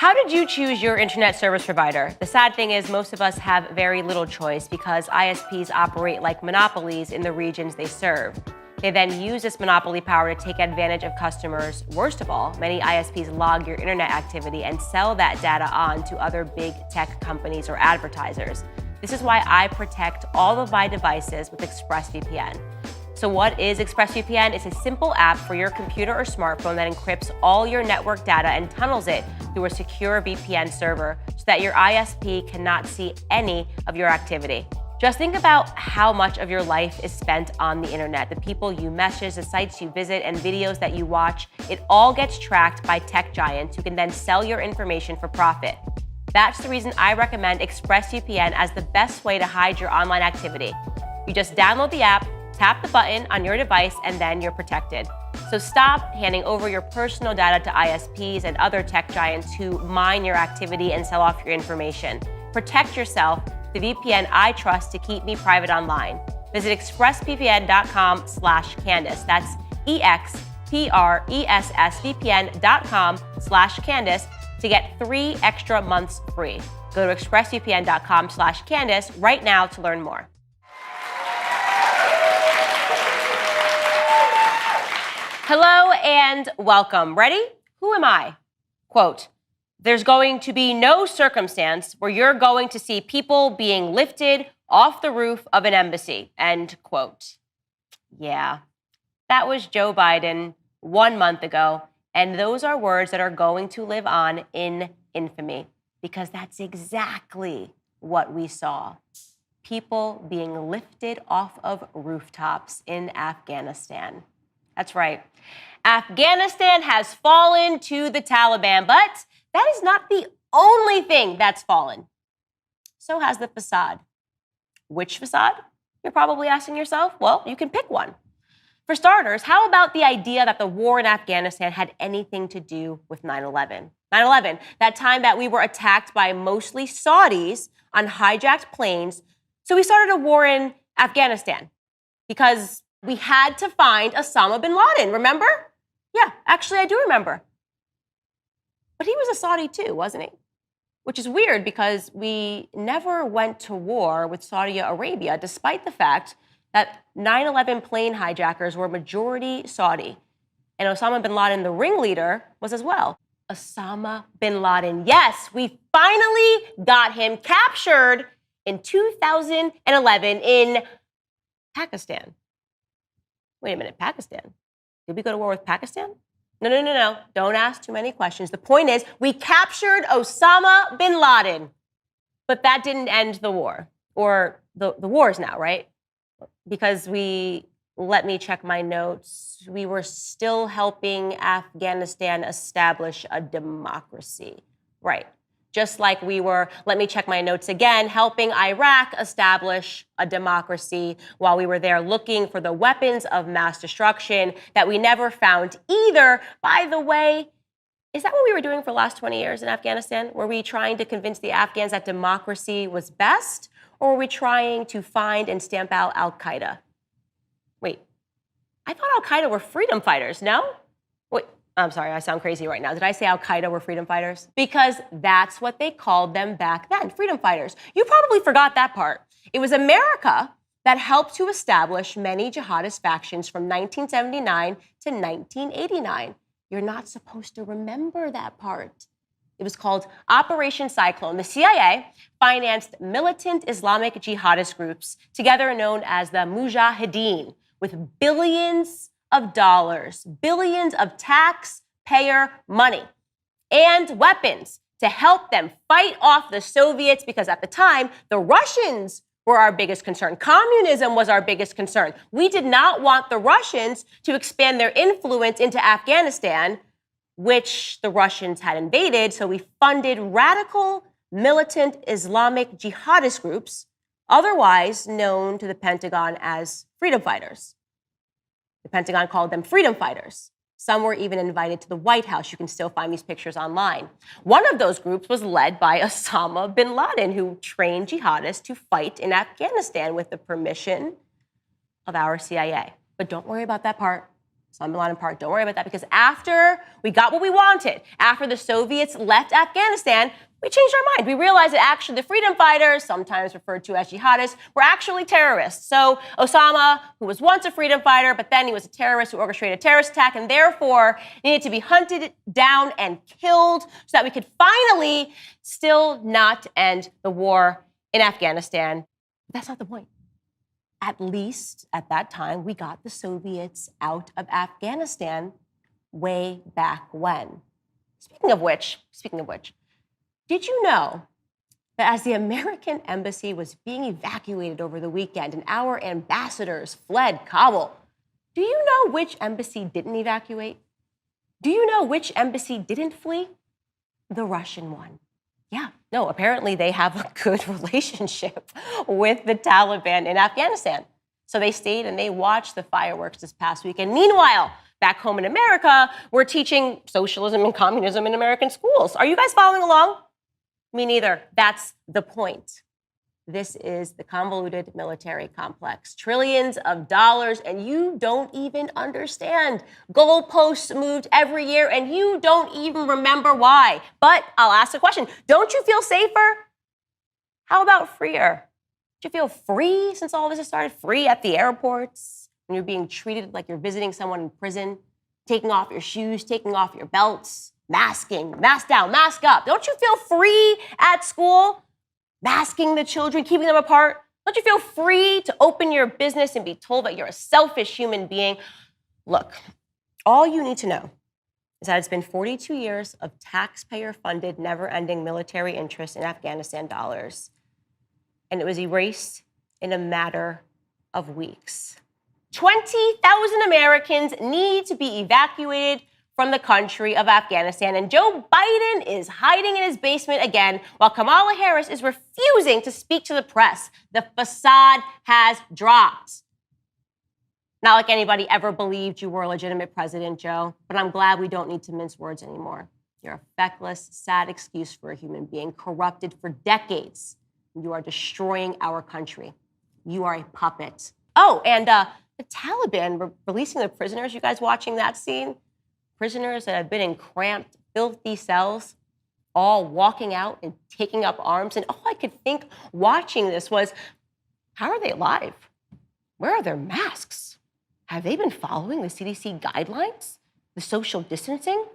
How did you choose your internet service provider? The sad thing is most of us have very little choice because ISPs operate like monopolies in the regions they serve. They then use this monopoly power to take advantage of customers. Worst of all, many ISPs log your internet activity and sell that data on to other big tech companies or advertisers. This is why I protect all of my devices with ExpressVPN. So what is ExpressVPN? It's a simple app for your computer or smartphone that encrypts all your network data and tunnels it through a secure VPN server so that your ISP cannot see any of your activity. Just think about how much of your life is spent on the internet. The people you message, the sites you visit, and videos that you watch, it all gets tracked by tech giants who can then sell your information for profit. That's the reason I recommend ExpressVPN as the best way to hide your online activity. You just download the app, tap the button on your device, and then you're protected. So stop handing over your personal data to ISPs and other tech giants who mine your activity and sell off your information. Protect yourself, the VPN I trust to keep me private online. Visit expressvpn.com/Candace. That's expressvpn.com/Candace to get 3 extra months free. Go to expressvpn.com/Candace right now to learn more. Hello and welcome. Ready? Who am I? Quote, there's going to be no circumstance where you're going to see people being lifted off the roof of an embassy. End quote. Yeah, that was Joe Biden 1 month ago. And those are words that are going to live on in infamy because that's exactly what we saw. People being lifted off of rooftops in Afghanistan. That's right. Afghanistan has fallen to the Taliban, but that is not the only thing that's fallen. So has the facade. Which facade? You're probably asking yourself. Well, you can pick one. For starters, how about the idea that the war in Afghanistan had anything to do with 9/11? 9/11, that time that we were attacked by mostly Saudis on hijacked planes. So we started a war in Afghanistan because we had to find Osama bin Laden, remember? Yeah, actually, I do remember. But he was a Saudi too, wasn't he? Which is weird because we never went to war with Saudi Arabia, despite the fact that 9/11 plane hijackers were majority Saudi. And Osama bin Laden, the ringleader, was as well. Osama bin Laden. Yes, we finally got him captured in 2011 in Pakistan. Wait a minute, Pakistan? Did we go to war with Pakistan? No. Don't ask too many questions. The point is, we captured Osama bin Laden. But that didn't end the war. Or the wars now, right? Because let me check my notes. We were still helping Afghanistan establish a democracy. Right. Just like we were, let me check my notes again, helping Iraq establish a democracy while we were there looking for the weapons of mass destruction that we never found either. By the way, is that what we were doing for the last 20 years in Afghanistan? Were we trying to convince the Afghans that democracy was best? Or were we trying to find and stamp out Al-Qaeda? Wait, I thought Al-Qaeda were freedom fighters, no? Wait. I'm sorry, I sound crazy right now. Did I say Al-Qaeda were freedom fighters? Because that's what they called them back then, freedom fighters. You probably forgot that part. It was America that helped to establish many jihadist factions from 1979 to 1989. You're not supposed to remember that part. It was called Operation Cyclone. The CIA financed militant Islamic jihadist groups, together known as the Mujahideen, with billions of dollars, billions of taxpayer money and weapons to help them fight off the Soviets because at the time, the Russians were our biggest concern. Communism was our biggest concern. We did not want the Russians to expand their influence into Afghanistan, which the Russians had invaded, so we funded radical militant Islamic jihadist groups, otherwise known to the Pentagon as freedom fighters. The Pentagon called them freedom fighters. Some were even invited to the White House. You can still find these pictures online. One of those groups was led by Osama bin Laden, who trained jihadists to fight in Afghanistan with the permission of our CIA. But don't worry about that part. Osama bin Laden part, don't worry about that, because after we got what we wanted, after the Soviets left Afghanistan, we changed our mind. We realized that actually the freedom fighters, sometimes referred to as jihadists, were actually terrorists. So Osama, who was once a freedom fighter, but then he was a terrorist who orchestrated a terrorist attack and therefore needed to be hunted down and killed so that we could finally still not end the war in Afghanistan. But that's not the point. At least at that time, we got the Soviets out of Afghanistan way back when. Speaking of which, did you know that as the American embassy was being evacuated over the weekend and our ambassadors fled Kabul, do you know which embassy didn't evacuate? Do you know which embassy didn't flee? The Russian one. Yeah, no, apparently they have a good relationship with the Taliban in Afghanistan. So they stayed and they watched the fireworks this past weekend. Meanwhile, back home in America, we're teaching socialism and communism in American schools. Are you guys following along? Me neither. That's the point. This is the convoluted military complex. Trillions of dollars, and you don't even understand. Goalposts moved every year, and you don't even remember why. But I'll ask a question. Don't you feel safer? How about freer? Do you feel free since all of this has started? Free at the airports, when you're being treated like you're visiting someone in prison, taking off your shoes, taking off your belts, masking, mask down, mask up. Don't you feel free at school? Masking the children, keeping them apart? Don't you feel free to open your business and be told that you're a selfish human being? Look, all you need to know is that it's been 42 years of taxpayer-funded, never-ending military interest in Afghanistan dollars, and it was erased in a matter of weeks. 20,000 Americans need to be evacuated from the country of Afghanistan. And Joe Biden is hiding in his basement again while Kamala Harris is refusing to speak to the press. The facade has dropped. Not like anybody ever believed you were a legitimate president, Joe, but I'm glad we don't need to mince words anymore. You're a feckless, sad excuse for a human being, corrupted for decades. You are destroying our country. You are a puppet. Oh, and the Taliban releasing the prisoners. You guys watching that scene? Prisoners that have been in cramped, filthy cells, all walking out and taking up arms. And all I could think watching this was, how are they alive? Where are their masks? Have they been following the CDC guidelines? The social distancing?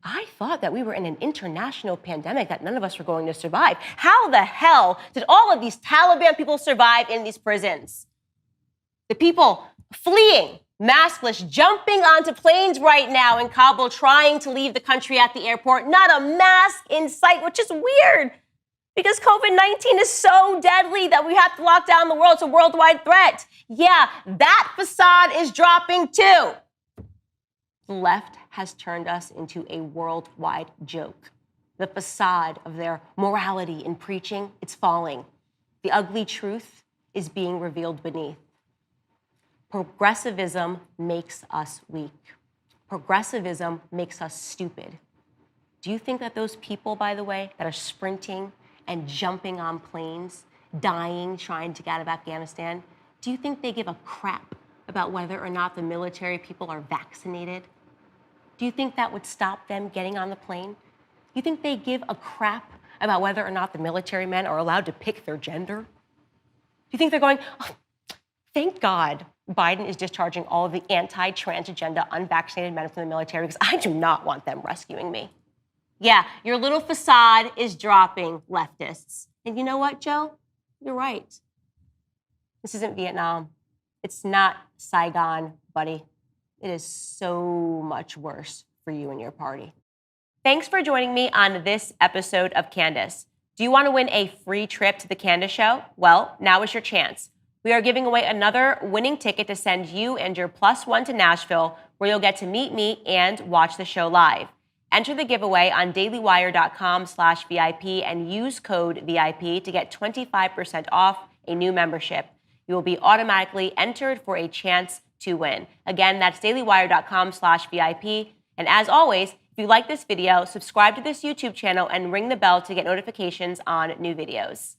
I thought that we were in an international pandemic that none of us were going to survive. How the hell did all of these Taliban people survive in these prisons? The people fleeing, maskless, jumping onto planes right now in Kabul, trying to leave the country at the airport. Not a mask in sight, which is weird because COVID-19 is so deadly that we have to lock down the world. It's a worldwide threat. Yeah, that facade is dropping too. The left has turned us into a worldwide joke. The facade of their morality in preaching, it's falling. The ugly truth is being revealed beneath. Progressivism makes us weak. Progressivism makes us stupid. Do you think that those people, by the way, that are sprinting and jumping on planes, dying, trying to get out of Afghanistan, do you think they give a crap about whether or not the military people are vaccinated? Do you think that would stop them getting on the plane? Do you think they give a crap about whether or not the military men are allowed to pick their gender? Do you think they're going, oh, thank God Biden is discharging all of the anti-trans agenda unvaccinated men from the military because I do not want them rescuing me. Yeah, your little facade is dropping, leftists. And you know what, Joe? You're right. This isn't Vietnam. It's not Saigon, buddy. It is so much worse for you and your party. Thanks for joining me on this episode of Candace. Do you want to win a free trip to the Candace Show? Well, now is your chance. We are giving away another winning ticket to send you and your +1 to Nashville, where you'll get to meet me and watch the show live. Enter the giveaway on dailywire.com/VIP and use code VIP to get 25% off a new membership. You will be automatically entered for a chance to win. Again, that's dailywire.com/VIP. And as always, if you like this video, subscribe to this YouTube channel and ring the bell to get notifications on new videos.